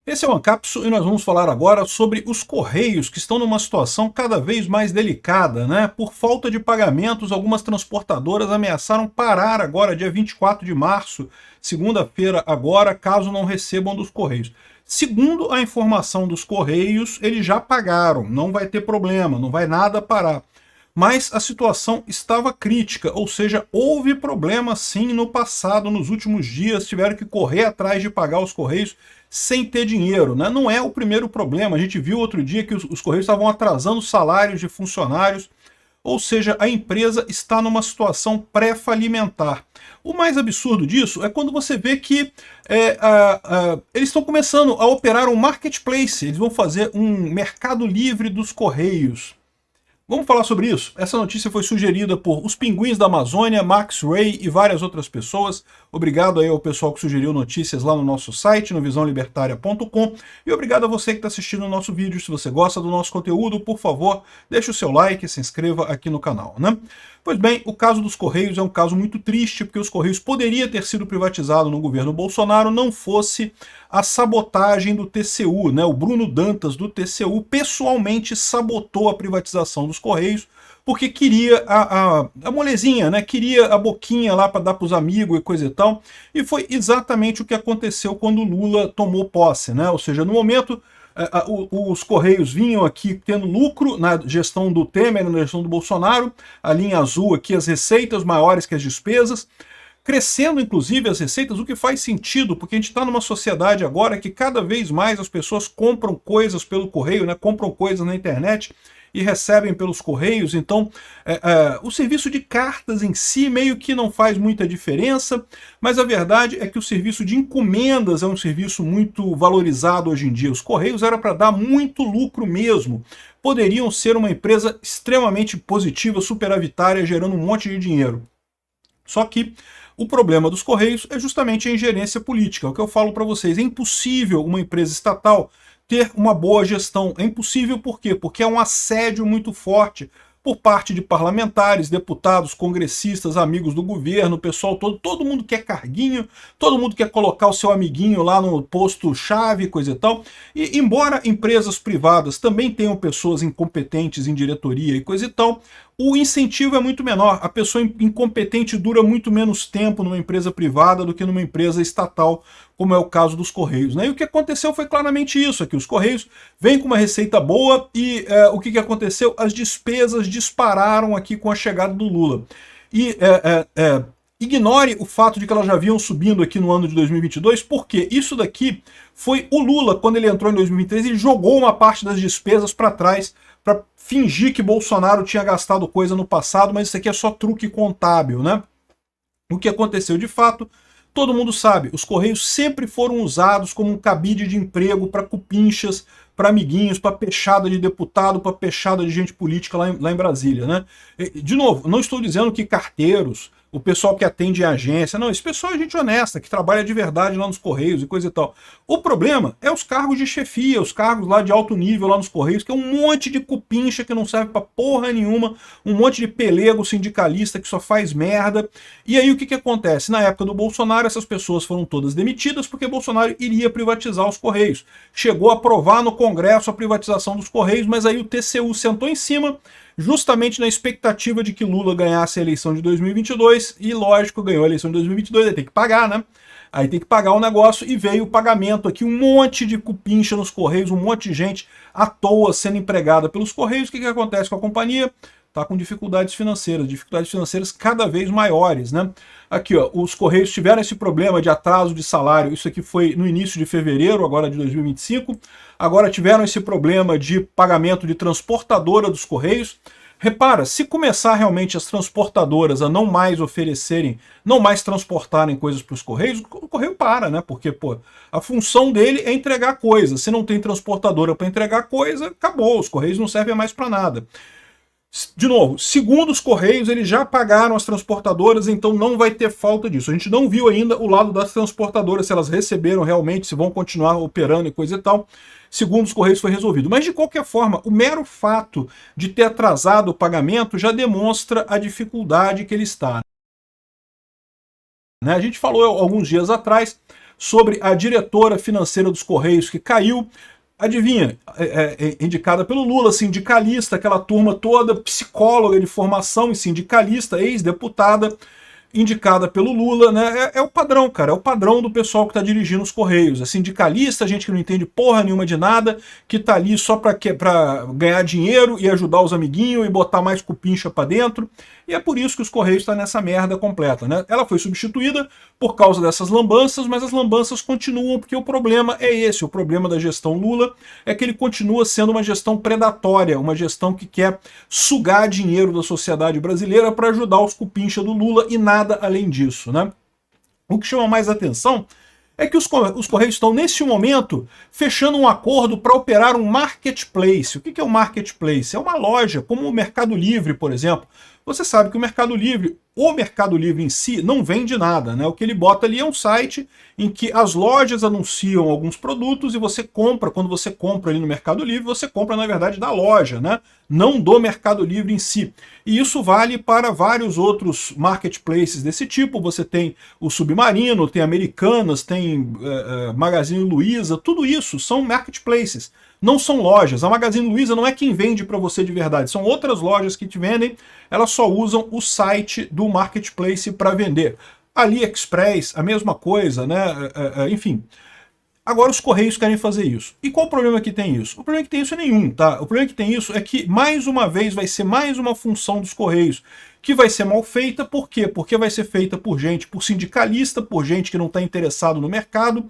Esse é o Ancapsu e nós vamos falar agora sobre os Correios, que estão numa situação cada vez mais delicada, né? Por falta de pagamentos, algumas transportadoras ameaçaram parar agora, dia 24 de março, segunda-feira agora, caso não recebam dos Correios. Segundo a informação dos Correios, eles já pagaram, não vai ter problema, não vai nada parar. Mas a situação estava crítica, ou seja, houve problema sim no passado, nos últimos dias, tiveram que correr atrás de pagar os Correios sem ter dinheiro, né? Não é o primeiro problema, a gente viu outro dia que os Correios estavam atrasando salários de funcionários, ou seja, a empresa está numa situação pré-falimentar. O mais absurdo disso é quando você vê que eles estão começando a operar um marketplace, eles vão fazer um mercado livre dos Correios. Vamos falar sobre isso? Essa notícia foi sugerida por Os Pinguins da Amazônia, Max Ray e várias outras pessoas. Obrigado aí ao pessoal que sugeriu notícias lá no nosso site, no visãolibertaria.com. E obrigado a você que está assistindo o nosso vídeo. Se você gosta do nosso conteúdo, por favor, deixe o seu like e se inscreva aqui no canal, né? Pois bem, o caso dos Correios é um caso muito triste, porque os Correios poderia ter sido privatizado no governo Bolsonaro, não fosse a sabotagem do TCU, né? O Bruno Dantas, do TCU, pessoalmente sabotou a privatização dos Correios, porque queria a molezinha, né? Queria a boquinha lá para dar para os amigos e coisa e tal, e foi exatamente o que aconteceu quando o Lula tomou posse, né? Ou seja, no momento os Correios vinham aqui tendo lucro na gestão do Temer, na gestão do Bolsonaro, a linha azul aqui, as receitas maiores que as despesas, crescendo inclusive as receitas, o que faz sentido, porque a gente está numa sociedade agora que cada vez mais as pessoas compram coisas pelo correio, né? Compram coisas na internet e recebem pelos Correios, então o serviço de cartas em si meio que não faz muita diferença, mas a verdade é que o serviço de encomendas é um serviço muito valorizado hoje em dia. Os Correios era para dar muito lucro mesmo, poderiam ser uma empresa extremamente positiva, superavitária, gerando um monte de dinheiro. Só que o problema dos Correios é justamente a ingerência política. O que eu falo para vocês, é impossível uma empresa estatal ter uma boa gestão. É impossível por quê? Porque é um assédio muito forte por parte de parlamentares, deputados, congressistas, amigos do governo, o pessoal todo mundo quer carguinho, todo mundo quer colocar o seu amiguinho lá no posto-chave, coisa e tal. E embora empresas privadas também tenham pessoas incompetentes em diretoria e coisa e tal, o incentivo é muito menor. A pessoa incompetente dura muito menos tempo numa empresa privada do que numa empresa estatal, como é o caso dos Correios, né? E o que aconteceu foi claramente isso, é que os Correios vêm com uma receita boa e o que aconteceu? As despesas dispararam aqui com a chegada do Lula. E ignore o fato de que elas já vinham subindo aqui no ano de 2022, porque isso daqui foi o Lula, quando ele entrou em 2023, ele jogou uma parte das despesas para trás, para fingir que Bolsonaro tinha gastado coisa no passado, mas isso aqui é só truque contábil, né? O que aconteceu de fato, todo mundo sabe, os Correios sempre foram usados como um cabide de emprego para cupinchas, para amiguinhos, para pechada de deputado, para pechada de gente política lá em Brasília, né? De novo, não estou dizendo que carteiros, o pessoal que atende em agência, não, esse pessoal é gente honesta, que trabalha de verdade lá nos Correios e coisa e tal. O problema é os cargos de chefia, os cargos lá de alto nível lá nos Correios, que é um monte de cupincha que não serve pra porra nenhuma, um monte de pelego sindicalista que só faz merda. E aí o que acontece? Na época do Bolsonaro, essas pessoas foram todas demitidas porque Bolsonaro iria privatizar os Correios. Chegou a aprovar no Congresso a privatização dos Correios, mas aí o TCU sentou em cima, justamente na expectativa de que Lula ganhasse a eleição de 2022, e lógico, ganhou a eleição de 2022, aí tem que pagar, né? Aí tem que pagar o negócio, e veio o pagamento aqui, um monte de cupincha nos Correios, um monte de gente à toa sendo empregada pelos Correios. O que acontece com a companhia? Está com dificuldades financeiras cada vez maiores, né? Aqui, ó, os Correios tiveram esse problema de atraso de salário, isso aqui foi no início de fevereiro, agora de 2025, agora tiveram esse problema de pagamento de transportadora dos Correios. Repara, se começar realmente as transportadoras a não mais oferecerem, não mais transportarem coisas para os Correios, o Correio para, né? Porque, pô, a função dele é entregar coisa. Se não tem transportadora para entregar coisa, acabou, os Correios não servem mais para nada. De novo, segundo os Correios, eles já pagaram as transportadoras, então não vai ter falta disso. A gente não viu ainda o lado das transportadoras, se elas receberam realmente, se vão continuar operando e coisa e tal. Segundo os Correios foi resolvido. Mas de qualquer forma, o mero fato de ter atrasado o pagamento já demonstra a dificuldade que ele está, né? A gente falou alguns dias atrás sobre a diretora financeira dos Correios que caiu. Adivinha, indicada pelo Lula, sindicalista, aquela turma toda, psicóloga de formação e sindicalista, ex-deputada, indicada pelo Lula, né? É o padrão, cara, é o padrão do pessoal que está dirigindo os Correios. É sindicalista, gente que não entende porra nenhuma de nada, que tá ali só para ganhar dinheiro e ajudar os amiguinhos e botar mais cupincha para dentro. E é por isso que os Correios estão nessa merda completa, né? Ela foi substituída por causa dessas lambanças, mas as lambanças continuam porque o problema é esse. O problema da gestão Lula é que ele continua sendo uma gestão predatória, uma gestão que quer sugar dinheiro da sociedade brasileira para ajudar os cupincha do Lula e nada além disso, né? O que chama mais atenção é que os Correios estão, nesse momento, fechando um acordo para operar um marketplace. O que é um marketplace? É uma loja, como o Mercado Livre, por exemplo. Você sabe que o Mercado Livre em si, não vende nada, né? O que ele bota ali é um site em que as lojas anunciam alguns produtos e você compra, quando você compra ali no Mercado Livre, você compra, na verdade, da loja, né? Não do Mercado Livre em si. E isso vale para vários outros marketplaces desse tipo. Você tem o Submarino, tem Americanas, tem Magazine Luiza, tudo isso são marketplaces. Não são lojas. A Magazine Luiza não é quem vende para você de verdade. São outras lojas que te vendem, elas só usam o site do marketplace para vender. AliExpress, a mesma coisa, né? Enfim. Agora os Correios querem fazer isso. E qual o problema que tem isso? O problema que tem isso é nenhum, tá? O problema que tem isso é que, mais uma vez, vai ser mais uma função dos Correios, que vai ser mal feita. Por quê? Porque vai ser feita por gente, por sindicalista, por gente que não está interessado no mercado.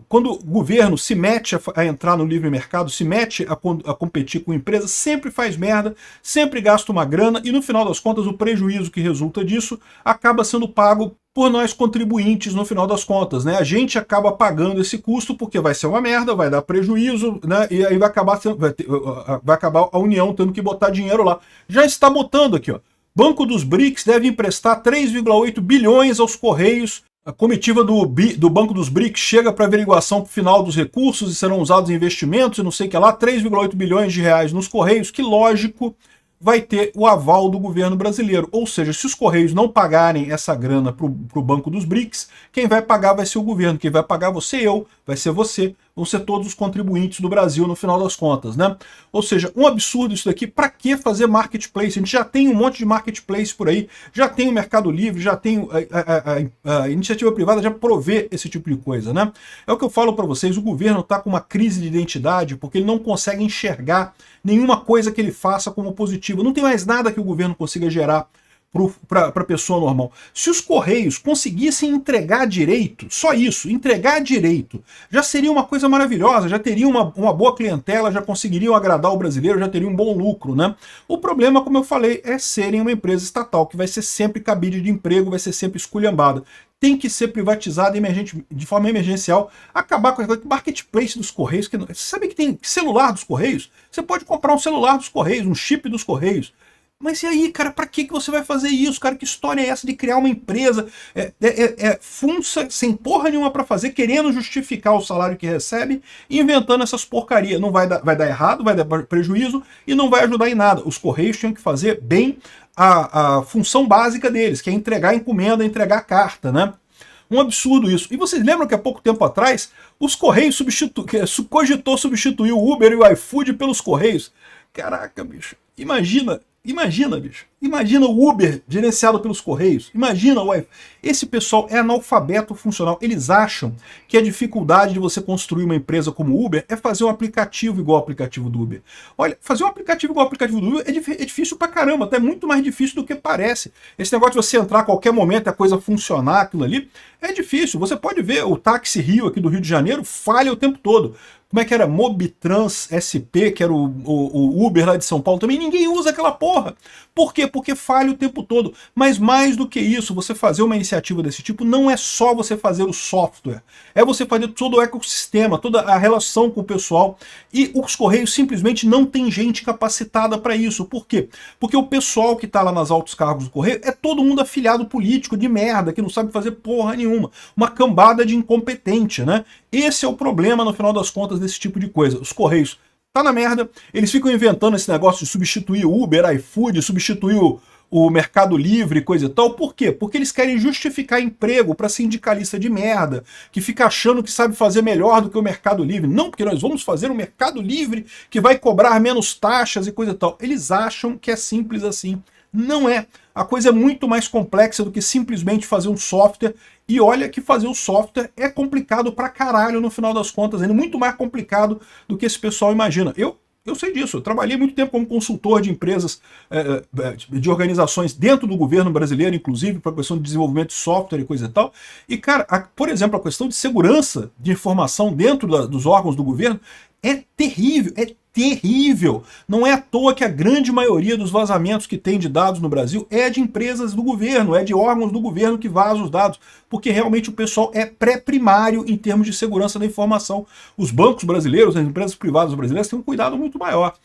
Quando o governo se mete a entrar no livre mercado, se mete a competir com empresas, sempre faz merda, sempre gasta uma grana e no final das contas o prejuízo que resulta disso acaba sendo pago por nós contribuintes no final das contas, né? A gente acaba pagando esse custo porque vai ser uma merda, vai dar prejuízo, né? E aí vai acabar a União tendo que botar dinheiro lá. Já está botando aqui, ó. Banco dos BRICS deve emprestar 3,8 bilhões aos Correios. A comitiva do Banco dos BRICS chega para averiguação final dos recursos e serão usados em investimentos e não sei o que lá, 3,8 bilhões de reais nos Correios, que lógico vai ter o aval do governo brasileiro. Ou seja, se os Correios não pagarem essa grana para o Banco dos BRICS, quem vai pagar vai ser o governo, quem vai pagar vai ser eu, vai ser você, vão ser todos os contribuintes do Brasil no final das contas, né? Ou seja, um absurdo isso daqui. Para que fazer marketplace? A gente já tem um monte de marketplace por aí, já tem o Mercado Livre, já tem a iniciativa privada, já provê esse tipo de coisa, né? É o que eu falo para vocês, o governo está com uma crise de identidade porque ele não consegue enxergar nenhuma coisa que ele faça como positiva. Não tem mais nada que o governo consiga gerar para a pessoa normal. Se os Correios conseguissem entregar direito, só isso, entregar direito, já seria uma coisa maravilhosa, já teria uma boa clientela, já conseguiriam agradar o brasileiro, já teria um bom lucro, né? O problema, como eu falei, é serem uma empresa estatal, que vai ser sempre cabide de emprego, vai ser sempre esculhambada. Tem que ser privatizada de forma emergencial, acabar com o marketplace dos Correios. Você sabe que tem celular dos Correios? Você pode comprar um celular dos Correios, um chip dos Correios. Mas e aí, cara, pra que você vai fazer isso? Cara, que história é essa de criar uma empresa funça, sem porra nenhuma pra fazer, querendo justificar o salário que recebe e inventando essas porcarias? Não vai dar errado, vai dar prejuízo e não vai ajudar em nada. Os Correios tinham que fazer bem a função básica deles, que é entregar encomenda, entregar carta, né? Um absurdo isso. E vocês lembram que há pouco tempo atrás os Correios cogitou substituir o Uber e o iFood pelos Correios? Caraca, bicho. Imagina, bicho. Imagina o Uber gerenciado pelos Correios. Imagina o Wi-Fi. Esse pessoal é analfabeto funcional. Eles acham que a dificuldade de você construir uma empresa como o Uber é fazer um aplicativo igual ao aplicativo do Uber. Olha, fazer um aplicativo igual ao aplicativo do Uber é difícil pra caramba, até muito mais difícil do que parece. Esse negócio de você entrar a qualquer momento e a coisa funcionar, aquilo ali, é difícil. Você pode ver o Táxi Rio aqui do Rio de Janeiro, falha o tempo todo. Como é que era? Mobitrans SP, que era o Uber lá de São Paulo também, ninguém usa aquela porra. Por quê? Porque falha o tempo todo. Mas mais do que isso, você fazer uma iniciativa desse tipo não é só você fazer o software, é você fazer todo o ecossistema, toda a relação com o pessoal. E os Correios simplesmente não tem gente capacitada para isso. Por quê? Porque o pessoal que está lá nas altos cargos do Correio é todo mundo afiliado político de merda, que não sabe fazer porra nenhuma. Uma cambada de incompetente, né? Esse é o problema, no final das contas, desse tipo de coisa. Os Correios tá na merda, eles ficam inventando esse negócio de substituir o Uber, iFood, substituir o Mercado Livre e coisa e tal. Por quê? Porque eles querem justificar emprego para sindicalista de merda, que fica achando que sabe fazer melhor do que o Mercado Livre. Não, porque nós vamos fazer um Mercado Livre que vai cobrar menos taxas e coisa e tal. Eles acham que é simples assim. Não é. A coisa é muito mais complexa do que simplesmente fazer um software. E olha que fazer o software é complicado pra caralho no final das contas. É muito mais complicado do que esse pessoal imagina. Eu sei disso, eu trabalhei muito tempo como consultor de empresas, de organizações dentro do governo brasileiro, inclusive, para a questão de desenvolvimento de software e coisa e tal. E, cara, por exemplo, a questão de segurança de informação dentro dos órgãos do governo é terrível, é terrível. Não é à toa que a grande maioria dos vazamentos que tem de dados no Brasil é de empresas do governo, é de órgãos do governo que vazam os dados, porque realmente o pessoal é pré-primário em termos de segurança da informação. Os bancos brasileiros, as empresas privadas brasileiras têm um cuidado muito maior.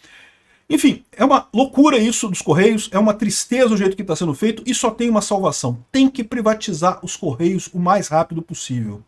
Enfim, é uma loucura isso dos Correios, é uma tristeza o jeito que está sendo feito e só tem uma salvação. Tem que privatizar os Correios o mais rápido possível.